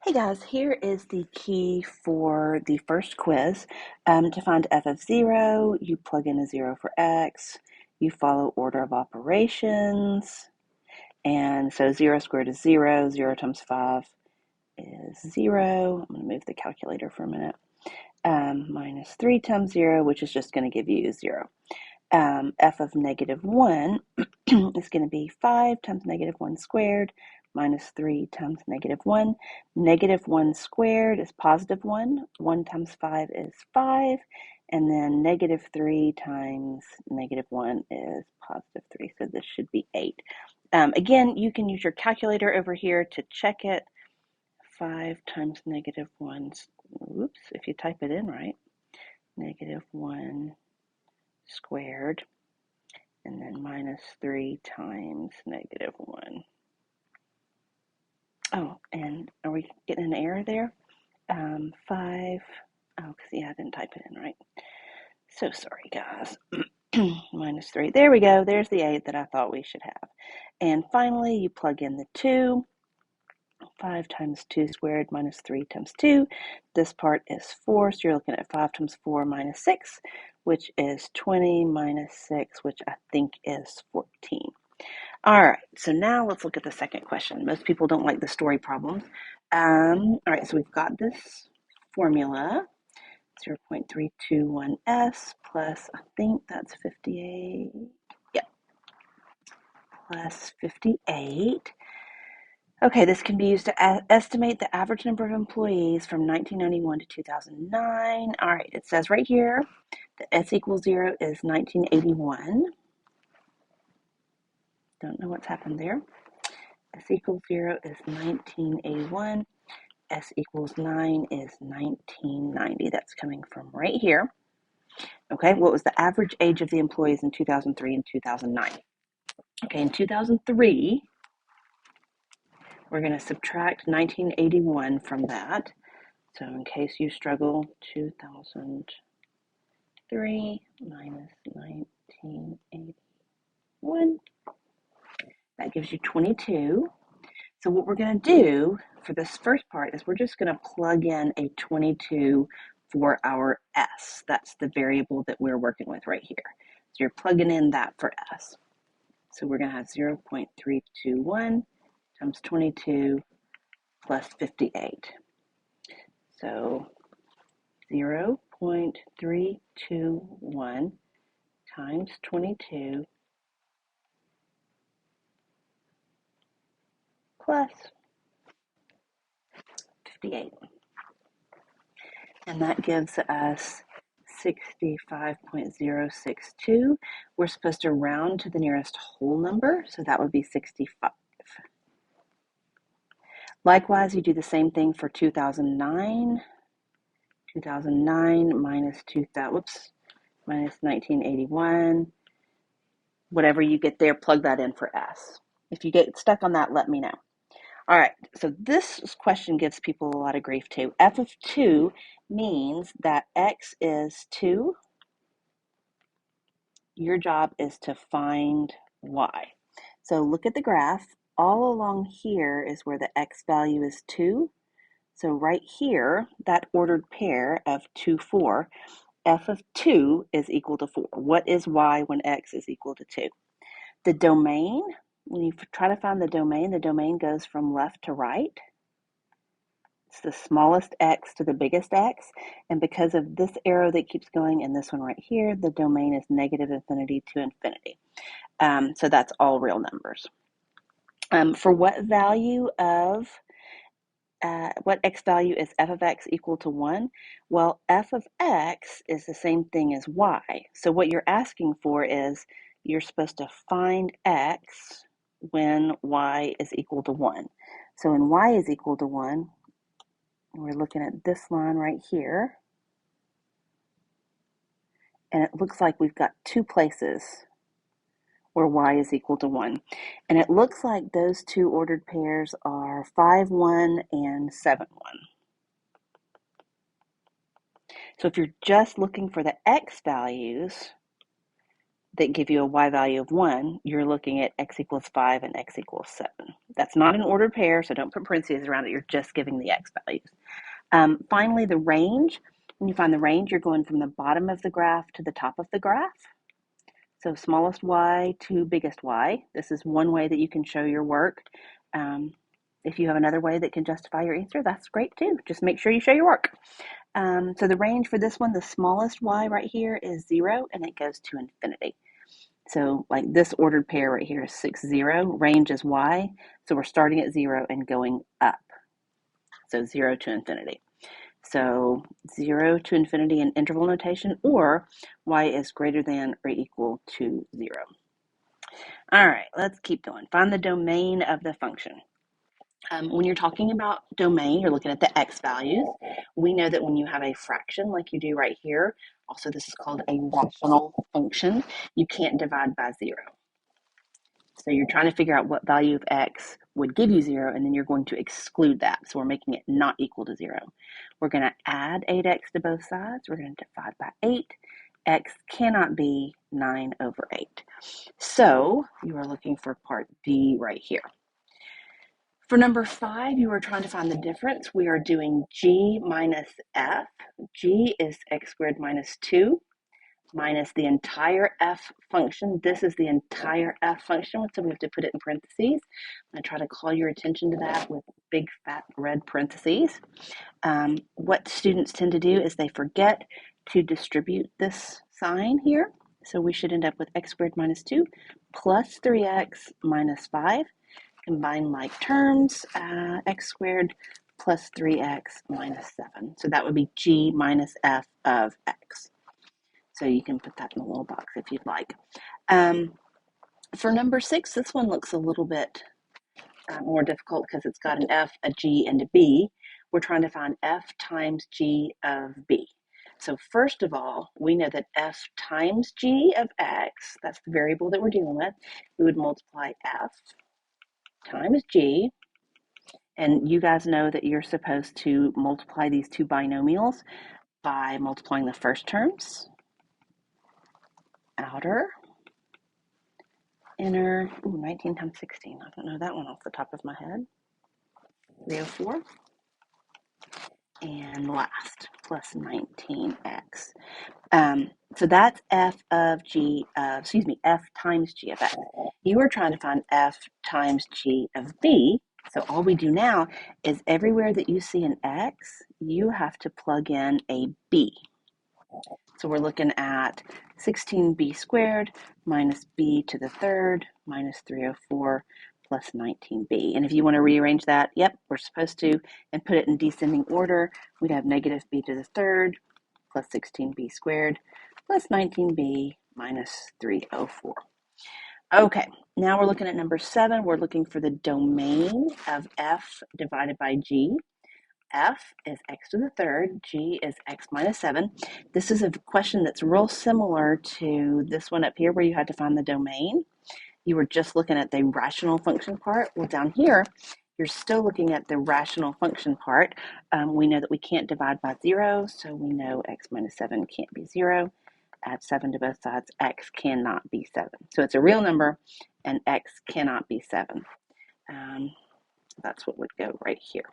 Hey guys, here is the key for the first quiz. To find f of 0, you plug in a 0 for x, you follow order of operations, and so 0 squared is 0, 0 times 5 is 0. I'm going to move the calculator for a minute. Minus 3 times 0, which is just going to give you 0. F of negative 1 is going to be 5 times negative 1 squared minus 3 times negative 1. Negative 1 squared is positive 1. 1 times 5 is 5. And then negative 3 times negative 1 is positive 3. So this should be 8. Again, you can use your calculator over here to check it. 5 times negative 1, oops, if you type it in right, negative 1 squared, and then minus 3 times negative 1. Oh, and are we getting an error there? 5, because yeah, I didn't type it in right. So sorry, guys. Minus 3. There we go. There's the 8 that I thought we should have. And finally, you plug in the 2. 5 times 2 squared minus 3 times 2. This part is 4, so you're looking at 5 times 4 minus 6, which is 20 minus 6, which I think is 14. All right, so now let's look at the second question. Most people don't like the story problems. All right, so we've got this formula, 0.321s plus, I think that's 58, yep, plus 58. Okay, this can be used to estimate the average number of employees from 1991 to 2009. All right, it says right here that S equals 0 is 1981. Don't know what's happened there. S equals 0 is 1981. S equals 9 is 1990. That's coming from right here. Okay, what was the average age of the employees in 2003 and 2009? Okay, in 2003, we're going to subtract 1981 from that. So in case you struggle, 2003 minus 1981, that gives you 22. So what we're going to do for this first part is we're just going to plug in a 22 for our S. That's the variable that we're working with right here. So you're plugging in that for S. So we're going to have 0.321 times 22 plus 58. So 0.321 times 22 plus 58. And that gives us 65.062. We're supposed to round to the nearest whole number, so that would be 65. Likewise, you do the same thing for 2009. 2009 minus 1981. Whatever you get there, plug that in for S. If you get stuck on that, let me know. All right, so this question gives people a lot of grief too. F of 2 means that X is 2. Your job is to find Y. So look at the graph. All along here is where the X value is 2. So right here, that ordered pair of 2, 4, F of 2 is equal to 4. What is Y when X is equal to 2? The domain, when you try to find the domain goes from left to right. It's the smallest x to the biggest x. And because of this arrow that keeps going and this one right here, the domain is negative infinity to infinity. So that's all real numbers. For what value of, what x value is f of x equal to 1? Well, f of x is the same thing as y. So what you're asking for is you're supposed to find x when y is equal to 1. So when y is equal to 1, we're looking at this line right here. And it looks like we've got two places where y is equal to 1. And it looks like those two ordered pairs are 5, 1 and 7, 1. So if you're just looking for the x values, that give you a y value of 1, you're looking at x equals 5 and x equals 7. That's not an ordered pair, so don't put parentheses around it. You're just giving the x values. Finally, the range. When you find the range, you're going from the bottom of the graph to the top of the graph. So smallest y to biggest y. This is one way that you can show your work. If you have another way that can justify your answer, that's great too. Just make sure you show your work. So the range for this one, the smallest y right here is 0, and it goes to infinity. So like this ordered pair right here is 6, 0. Range is y, so we're starting at 0 and going up. So 0 to infinity. So 0 to infinity in interval notation, or y is greater than or equal to 0. All right, let's keep going. Find the domain of the function. When you're talking about domain, you're looking at the x values. We know that when you have a fraction like you do right here, also this is called a rational function, you can't divide by 0. So you're trying to figure out what value of x would give you 0, and then you're going to exclude that. So we're making it not equal to 0. We're going to add 8x to both sides. We're going to divide by 8. X cannot be 9 over 8. So you are looking for part D right here. For number 5, you are trying to find the difference. We are doing g minus f. G is x squared minus 2 minus the entire f function. This is the entire f function, so we have to put it in parentheses. I'm going to try to call your attention to that with big fat red parentheses. What students tend to do is they forget to distribute this sign here. So we should end up with x squared minus 2 plus 3x minus 5. Combine like terms, x squared plus 3x minus 7. So that would be g minus f of x. So you can put that in a little box if you'd like. For number 6, this one looks a little bit more difficult because it's got an f, a g, and a b. We're trying to find f times g of b. So first of all, we know that f times g of x, that's the variable that we're dealing with, we would multiply f times g. And you guys know that you're supposed to multiply these two binomials by multiplying the first terms. Outer, inner, 19 times 16. I don't know that one off the top of my head. 304. And last, plus 19x. So that's f of g of, f times g of x. You are trying to find f times g of b. So all we do now is everywhere that you see an x, you have to plug in a b. So we're looking at 16b squared minus b to the third minus 304 plus 19b. And if you want to rearrange that, yep, we're supposed to, and put it in descending order, we'd have negative b to the third plus 16b squared plus 19b minus 304. Okay, now we're looking at number 7. We're looking for the domain of f divided by g. F is x to the third, g is x minus 7. This is a question that's real similar to this one up here where you had to find the domain. You were just looking at the rational function part. Well, down here, you're still looking at the rational function part. We know that we can't divide by 0, so we know x minus 7 can't be 0. Add 7 to both sides, x cannot be 7. So it's a real number, and x cannot be 7. That's what would go right here.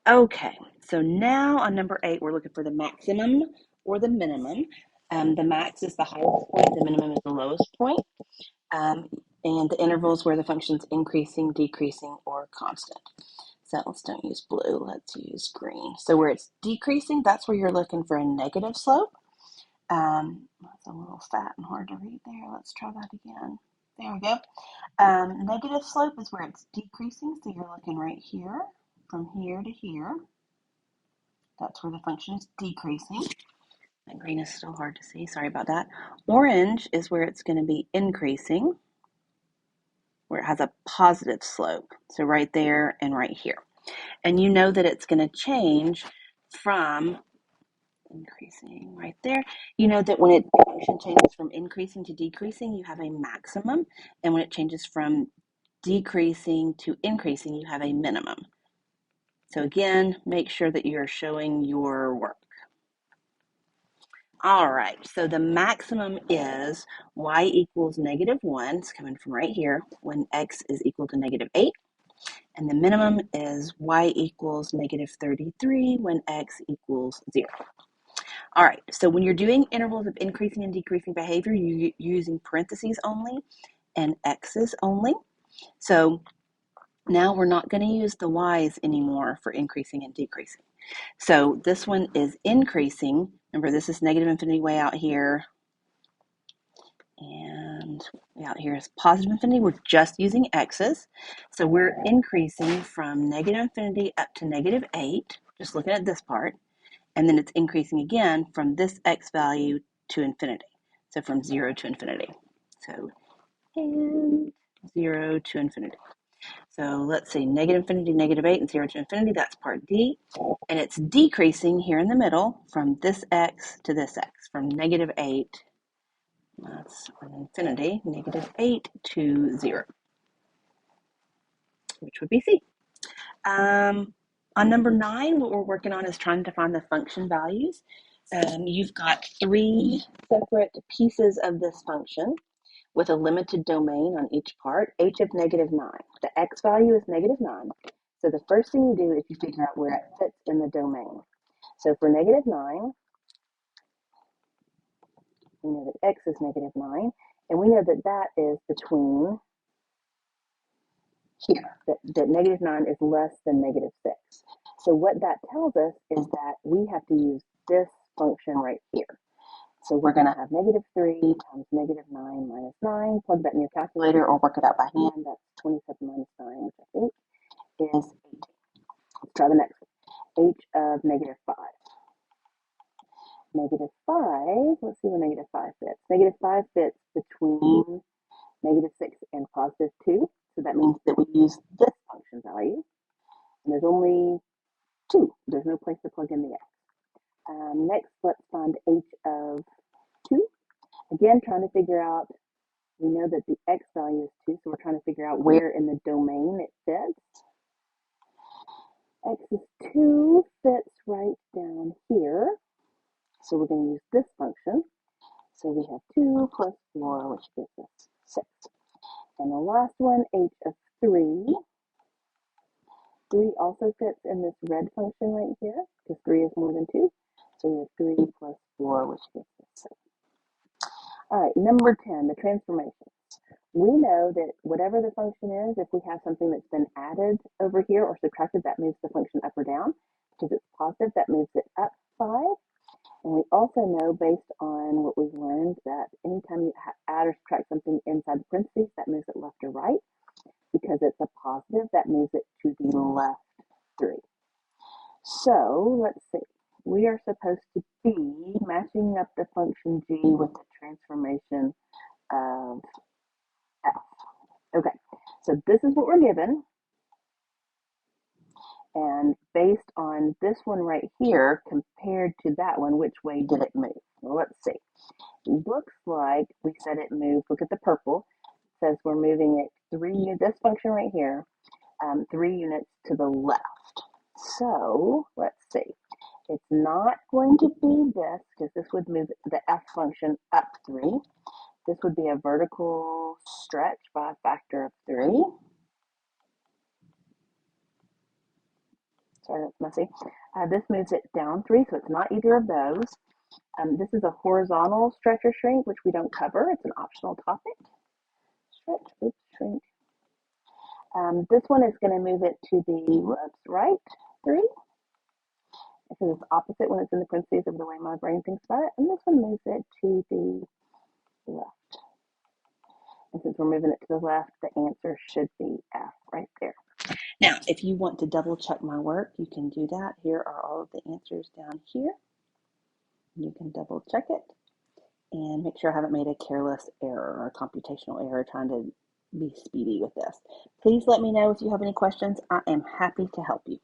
Okay, so now on number 8, we're looking for the maximum or the minimum. The max is the highest point, the minimum is the lowest point, and the intervals where the function's increasing, decreasing, or constant. So let's don't use blue, let's use green. So where it's decreasing, that's where you're looking for a negative slope. That's a little fat and hard to read there. Let's try that again. There we go. Negative slope is where it's decreasing, so you're looking right here, from here to here. That's where the function is decreasing. And green is still hard to see, sorry about that. Orange is where it's going to be increasing, where it has a positive slope. So right there and right here. And you know that it's going to change from increasing right there. You know that when the function changes from increasing to decreasing, you have a maximum. And when it changes from decreasing to increasing, you have a minimum. So again, make sure that you're showing your work. All right, so the maximum is y equals -1. It's coming from right here when x is equal to -8. And the minimum is y equals -33 when x equals 0. All right, so when you're doing intervals of increasing and decreasing behavior, you're using parentheses only and x's only. So now we're not going to use the y's anymore for increasing and decreasing. So this one is increasing. Remember, this is negative infinity way out here. And out here is positive infinity. We're just using x's. So we're increasing from negative infinity up to -8, just looking at this part. And then it's increasing again from this x value to infinity. So from 0 to infinity. So and 0 to infinity. So let's see, negative infinity, -8, and 0 to infinity, that's part D. And it's decreasing here in the middle from this x to this x, from -8, that's infinity, -8 to 0, which would be C. On number 9, what we're working on is trying to find the function values. You've got 3 separate pieces of this function with a limited domain on each part, h of -9. The x value is -9. So the first thing you do is you figure out where it fits in the domain. So for -9, we know that x is -9, and we know that that is between here, that -9 is less than -6. So what that tells us is that we have to use this function right here. So we're going to have -3 times -9 minus 9. Plug that in your calculator or work it out by hand. That's 27 minus 9, which I think is 18. Let's try the next one. H of -5. -5, let's see where -5 fits. -5 fits between -6 and +2. So that means that we use this function value. And there's only 2. There's no place to plug in the x. Next, let's find h of 2. Again, trying to figure out, we know that the x value is 2, so we're trying to figure out where in the domain it fits. X is 2 fits right down here. So we're going to use this function. So we have 2 plus 4, which gives us 6. And the last one, h of 3. 3 also fits in this red function right here, because 3 is more than 2. So we have 3 plus 4, which gives us 6. All right, number 10, the transformations. We know that whatever the function is, if we have something that's been added over here or subtracted, that moves the function up or down. Because it's positive, that moves it up 5. And we also know, based on what we've learned, that anytime you add or subtract something inside the parentheses, that moves it left or right. Because it's a positive, that moves it to the left 3. So let's see. We are supposed to be matching up the function g with the transformation of f. Okay, so this is what we're given. And based on this one right here, compared to that one, which way did it move? Well, let's see. It looks like we said it moved. Look at the purple. It says we're moving it this function right here, 3 units to the left. So let's see. It's not going to be this, because this would move the f function up 3. This would be a vertical stretch by a factor of 3. Sorry, that's messy. This moves it down 3, so it's not either of those. This is a horizontal stretch or shrink, which we don't cover. It's an optional topic. Stretch, oops, shrink. This one is going to move it to the right 3. Because it's opposite when it's in the parentheses of the way my brain thinks about it. And this one moves it to the left. And since we're moving it to the left, the answer should be F right there. Now, if you want to double check my work, you can do that. Here are all of the answers down here. You can double check it and make sure I haven't made a careless error or a computational error trying to be speedy with this. Please let me know if you have any questions. I am happy to help you.